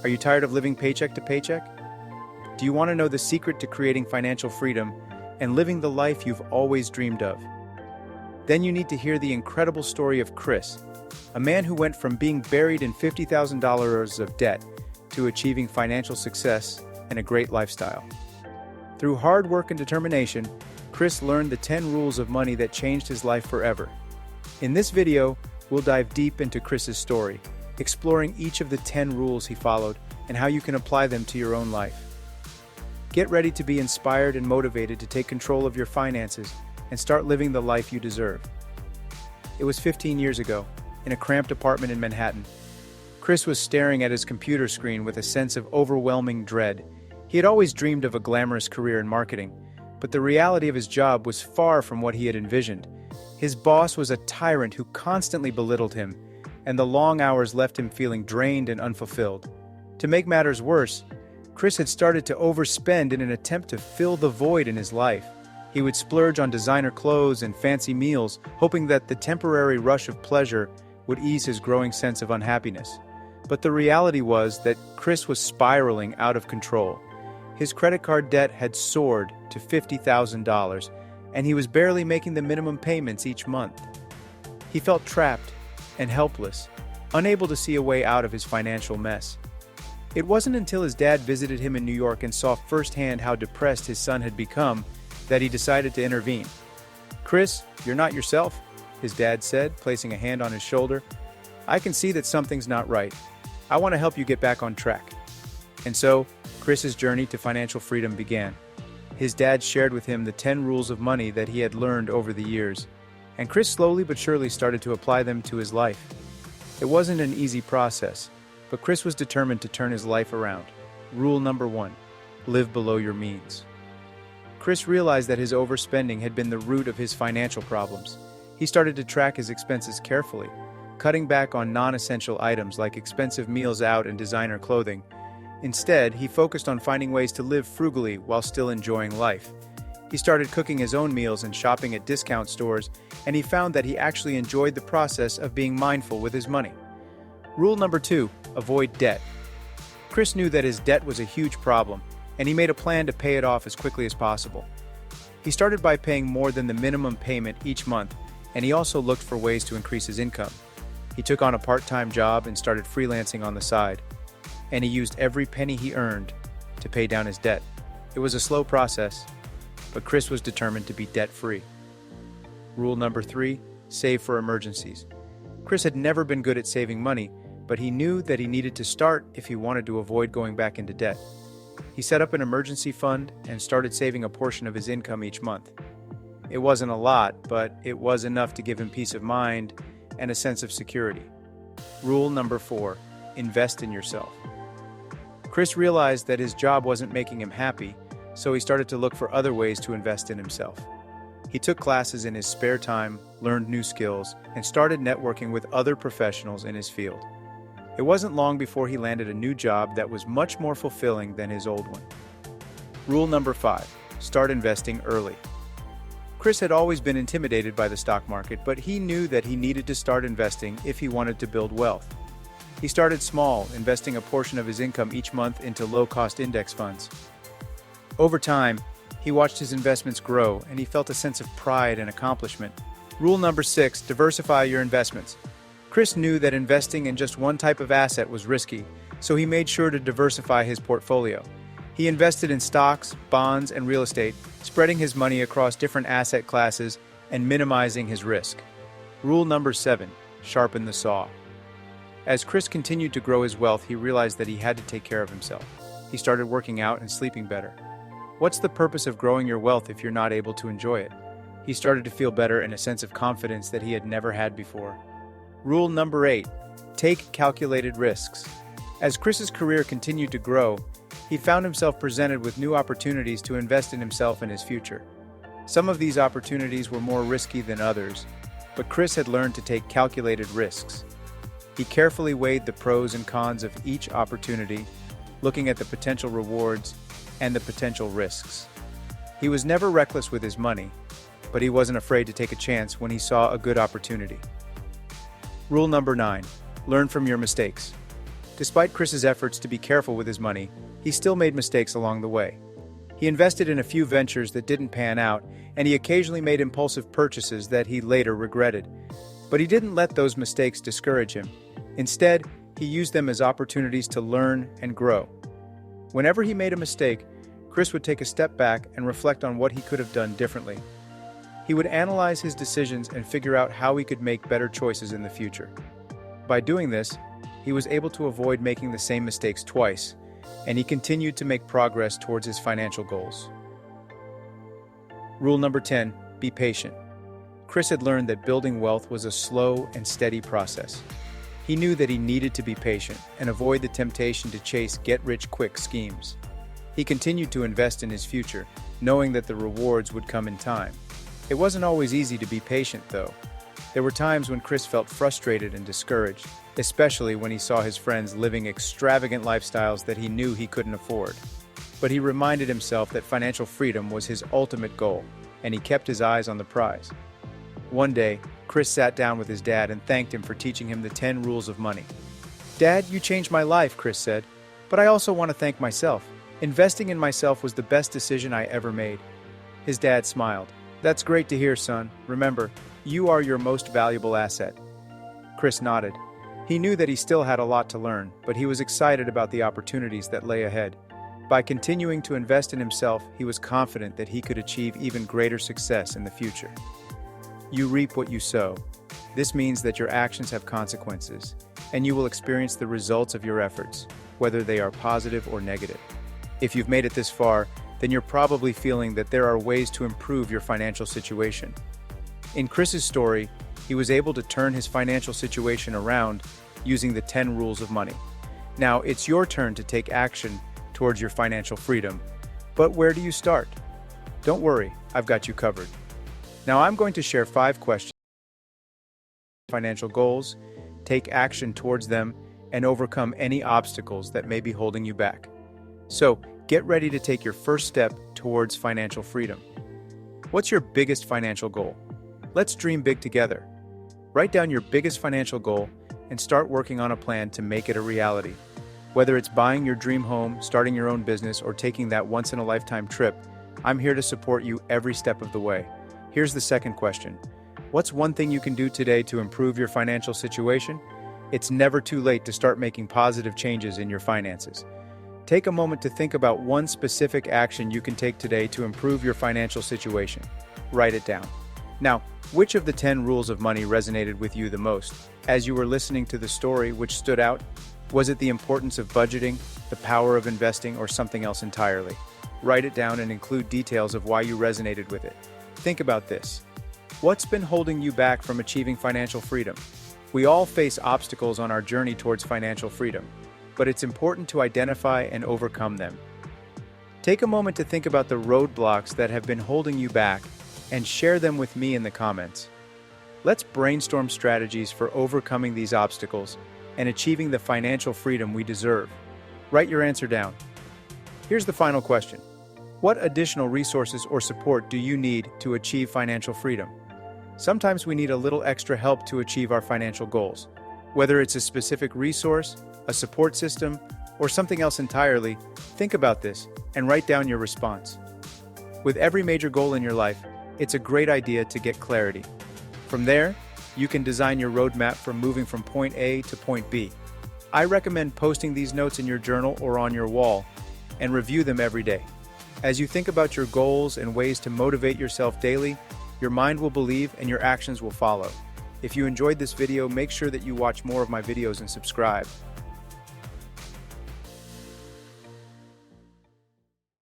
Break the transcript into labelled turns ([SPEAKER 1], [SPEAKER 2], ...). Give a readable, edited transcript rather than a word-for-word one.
[SPEAKER 1] Are you tired of living paycheck to paycheck? Do you want to know the secret to creating financial freedom and living the life you've always dreamed of? Then you need to hear the incredible story of Chris, a man who went from being buried in $50,000 of debt to achieving financial success and a great lifestyle. Through hard work and determination, Chris learned the 10 rules of money that changed his life forever. In this video, we'll dive deep into Chris's story, exploring each of the 10 rules he followed and how you can apply them to your own life. Get ready to be inspired and motivated to take control of your finances and start living the life you deserve. It was 15 years ago, in a cramped apartment in Manhattan. Chris was staring at his computer screen with a sense of overwhelming dread. He had always dreamed of a glamorous career in marketing, but the reality of his job was far from what he had envisioned. His boss was a tyrant who constantly belittled him, and the long hours left him feeling drained and unfulfilled. To make matters worse, Chris had started to overspend in an attempt to fill the void in his life. He would splurge on designer clothes and fancy meals, hoping that the temporary rush of pleasure would ease his growing sense of unhappiness. But the reality was that Chris was spiraling out of control. His credit card debt had soared to $50,000, and he was barely making the minimum payments each month. He felt trapped and helpless, unable to see a way out of his financial mess. It wasn't until his dad visited him in New York and saw firsthand how depressed his son had become that he decided to intervene. "Chris, you're not yourself," his dad said, placing a hand on his shoulder. "I can see that something's not right. I want to help you get back on track." And so, Chris's journey to financial freedom began. His dad shared with him the 10 rules of money that he had learned over the years, and Chris slowly but surely started to apply them to his life. It wasn't an easy process, but Chris was determined to turn his life around. Rule number 1: live below your means. Chris realized that his overspending had been the root of his financial problems. He started to track his expenses carefully, cutting back on non-essential items like expensive meals out and designer clothing. Instead, he focused on finding ways to live frugally while still enjoying life. He started cooking his own meals and shopping at discount stores, and he found that he actually enjoyed the process of being mindful with his money. Rule number 2: avoid debt. Chris knew that his debt was a huge problem, and he made a plan to pay it off as quickly as possible. He started by paying more than the minimum payment each month, and he also looked for ways to increase his income. He took on a part-time job and started freelancing on the side, and he used every penny he earned to pay down his debt. It was a slow process, but Chris was determined to be debt-free. Rule number 3: save for emergencies. Chris had never been good at saving money, but he knew that he needed to start if he wanted to avoid going back into debt. He set up an emergency fund and started saving a portion of his income each month. It wasn't a lot, but it was enough to give him peace of mind and a sense of security. Rule number 4: invest in yourself. Chris realized that his job wasn't making him happy, so he started to look for other ways to invest in himself. He took classes in his spare time, learned new skills, and started networking with other professionals in his field. It wasn't long before he landed a new job that was much more fulfilling than his old one. Rule number 5: start investing early. Chris had always been intimidated by the stock market, but he knew that he needed to start investing if he wanted to build wealth. He started small, investing a portion of his income each month into low-cost index funds. Over time, he watched his investments grow, and he felt a sense of pride and accomplishment. Rule number 6: diversify your investments. Chris knew that investing in just one type of asset was risky, so he made sure to diversify his portfolio. He invested in stocks, bonds, and real estate, spreading his money across different asset classes and minimizing his risk. Rule number 7: sharpen the saw. As Chris continued to grow his wealth, he realized that he had to take care of himself. He started working out and sleeping better. What's the purpose of growing your wealth if you're not able to enjoy it? He started to feel better and a sense of confidence that he had never had before. Rule number 8: take calculated risks. As Chris's career continued to grow, he found himself presented with new opportunities to invest in himself and his future. Some of these opportunities were more risky than others, but Chris had learned to take calculated risks. He carefully weighed the pros and cons of each opportunity, looking at the potential rewards and the potential risks. He was never reckless with his money, but he wasn't afraid to take a chance when he saw a good opportunity. Rule number 9: learn from your mistakes. Despite Chris's efforts to be careful with his money, he still made mistakes along the way. He invested in a few ventures that didn't pan out, and he occasionally made impulsive purchases that he later regretted. But he didn't let those mistakes discourage him. Instead, he used them as opportunities to learn and grow. Whenever he made a mistake, Chris would take a step back and reflect on what he could have done differently. He would analyze his decisions and figure out how he could make better choices in the future. By doing this, he was able to avoid making the same mistakes twice, and he continued to make progress towards his financial goals. Rule number 10, be patient. Chris had learned that building wealth was a slow and steady process. He knew that he needed to be patient and avoid the temptation to chase get-rich-quick schemes. He continued to invest in his future, knowing that the rewards would come in time. It wasn't always easy to be patient, though. There were times when Chris felt frustrated and discouraged, especially when he saw his friends living extravagant lifestyles that he knew he couldn't afford. But he reminded himself that financial freedom was his ultimate goal, and he kept his eyes on the prize. One day, Chris sat down with his dad and thanked him for teaching him the 10 rules of money. "Dad, you changed my life," Chris said, "but I also want to thank myself. Investing in myself was the best decision I ever made." His dad smiled. "That's great to hear, son. Remember, you are your most valuable asset." Chris nodded. He knew that he still had a lot to learn, but he was excited about the opportunities that lay ahead. By continuing to invest in himself, he was confident that he could achieve even greater success in the future. You reap what you sow. This means that your actions have consequences, and you will experience the results of your efforts, whether they are positive or negative. If you've made it this far, then you're probably feeling that there are ways to improve your financial situation. In Chris's story, he was able to turn his financial situation around using the 10 rules of money. Now, it's your turn to take action towards your financial freedom. But where do you start? Don't worry, I've got you covered. Now I'm going to share 5 questions. Financial goals, take action towards them, and overcome any obstacles that may be holding you back. So, get ready to take your first step towards financial freedom. What's your biggest financial goal? Let's dream big together. Write down your biggest financial goal and start working on a plan to make it a reality. Whether it's buying your dream home, starting your own business, or taking that once-in-a-lifetime trip, I'm here to support you every step of the way. Here's the second question. What's one thing you can do today to improve your financial situation? It's never too late to start making positive changes in your finances. Take a moment to think about one specific action you can take today to improve your financial situation. Write it down. Now, which of the 10 rules of money resonated with you the most? As you were listening to the story, which stood out? Was it the importance of budgeting, the power of investing, or something else entirely? Write it down and include details of why you resonated with it. Think about this. What's been holding you back from achieving financial freedom? We all face obstacles on our journey towards financial freedom, but it's important to identify and overcome them. Take a moment to think about the roadblocks that have been holding you back and share them with me in the comments. Let's brainstorm strategies for overcoming these obstacles and achieving the financial freedom we deserve. Write your answer down. Here's the final question. What additional resources or support do you need to achieve financial freedom? Sometimes we need a little extra help to achieve our financial goals. Whether it's a specific resource, a support system, or something else entirely, think about this and write down your response. With every major goal in your life, it's a great idea to get clarity. From there, you can design your roadmap for moving from point A to point B. I recommend posting these notes in your journal or on your wall and review them every day. As you think about your goals and ways to motivate yourself daily, your mind will believe and your actions will follow. If you enjoyed this video, make sure that you watch more of my videos and subscribe.